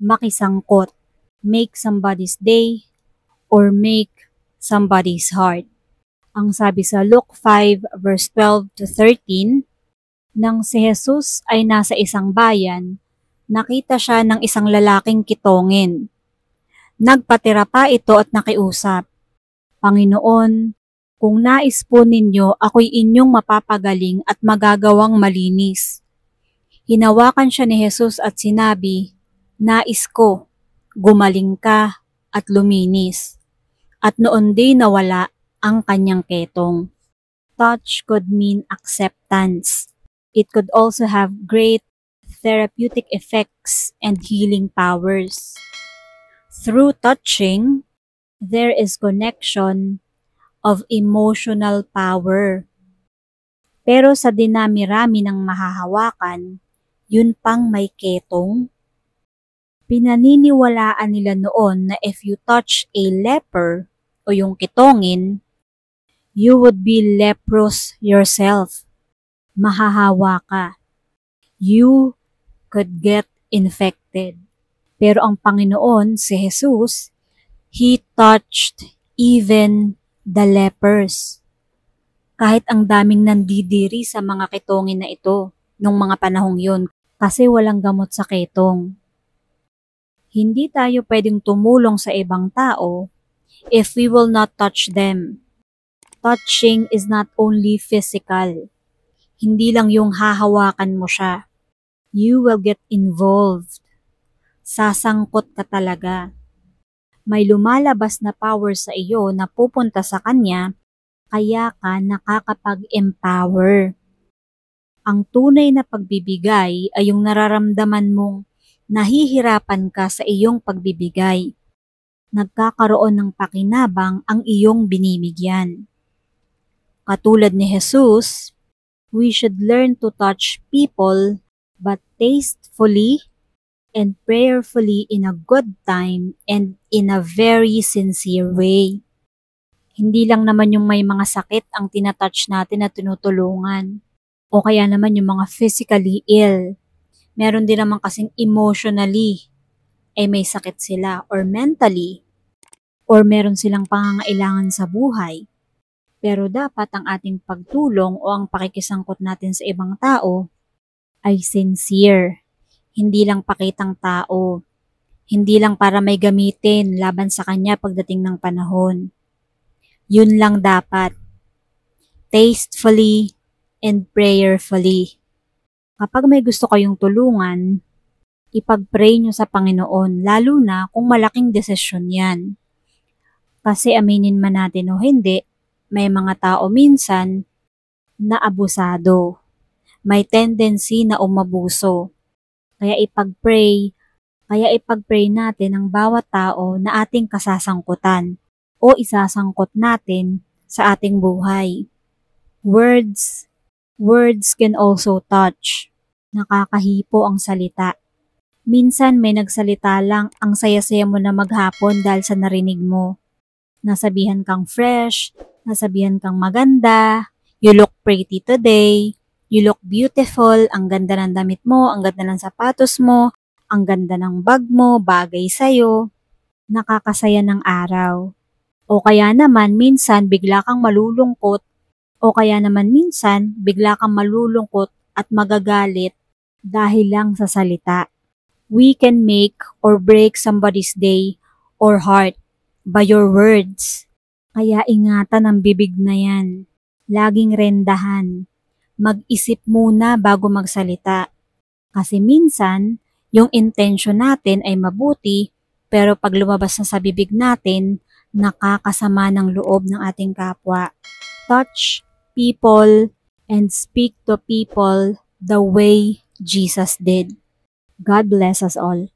makisangkot, make somebody's day, or make somebody's heart. Ang sabi sa Luke 5 verse 12 to 13, nang si Jesus ay nasa isang bayan, nakita siya ng isang lalaking kitongin. Nagpatira pa ito at nakiusap, Panginoon, kung nais po ninyo, ako'y inyong mapapagaling at magagawang malinis. Hinawakan siya ni Jesus at sinabi, Nais ko, gumaling ka at luminis. At noon din nawala ang kanyang ketong. Touch could mean acceptance. It could also have great therapeutic effects and healing powers. Through touching, there is connection of emotional power. Pero sa dinami-rami ng mahahawakan, yun pang may ketong. Pinaniniwalaan nila noon na if you touch a leper o yung kitongin, you would be leprous yourself. Mahahawa ka. You could get infected. Pero ang Panginoon, si Jesus, He touched even the lepers. Kahit ang daming nandidiri sa mga ketongin na ito nung mga panahong yun kasi walang gamot sa ketong. Hindi tayo pwedeng tumulong sa ibang tao if we will not touch them. Touching is not only physical. Hindi lang yung hahawakan mo siya. You will get involved. Sasangkot ka talaga. May lumalabas na power sa iyo na pupunta sa kanya, kaya ka nakakapag-empower. Ang tunay na pagbibigay ay yung nararamdaman mong nahihirapan ka sa iyong pagbibigay. Nagkakaroon ng pakinabang ang iyong binibigyan. Katulad ni Jesus, we should learn to touch people but tastefully and prayerfully in a good time and in a very sincere way. Hindi lang naman yung may mga sakit ang tinatouch natin at tinutulungan. O kaya naman yung mga physically ill. Meron din naman kasing emotionally ay may sakit sila or mentally or meron silang pangangailangan sa buhay. Pero dapat ang ating pagtulong o ang pakikisangkot natin sa ibang tao ay sincere. Hindi lang pakitang tao. Hindi lang para may gamitin laban sa kanya pagdating ng panahon. Yun lang dapat. Tastefully and prayerfully. Kapag may gusto kayong tulungan, ipag-pray nyo sa Panginoon, lalo na kung malaking desisyon yan. Kasi aminin man natin o hindi, may mga tao minsan na abusado. May tendency na umabuso. Kaya ipag-pray natin ang bawat tao na ating kasasangkutan o isasangkot natin sa ating buhay. Words can also touch. Nakakahipo ang salita. Minsan may nagsalita lang ang saya-saya mo na maghapon dahil sa narinig mo. Nasabihan kang fresh, nasabihan kang maganda, you look pretty today, you look beautiful, ang ganda ng damit mo, ang ganda ng sapatos mo, ang ganda ng bag mo, bagay sa'yo. Nakakasaya ng araw. O kaya naman minsan bigla kang malulungkot, o kaya naman minsan bigla kang malulungkot at magagalit dahil lang sa salita. We can make or break somebody's day or heart by your words. Kaya ingatan ang bibig na yan. Laging rendahan. Mag-isip muna bago magsalita. Kasi minsan, yung intention natin ay mabuti, pero pag lumabas na sa bibig natin, nakakasama ng loob ng ating kapwa. Touch people and speak to people the way Jesus did. God bless us all.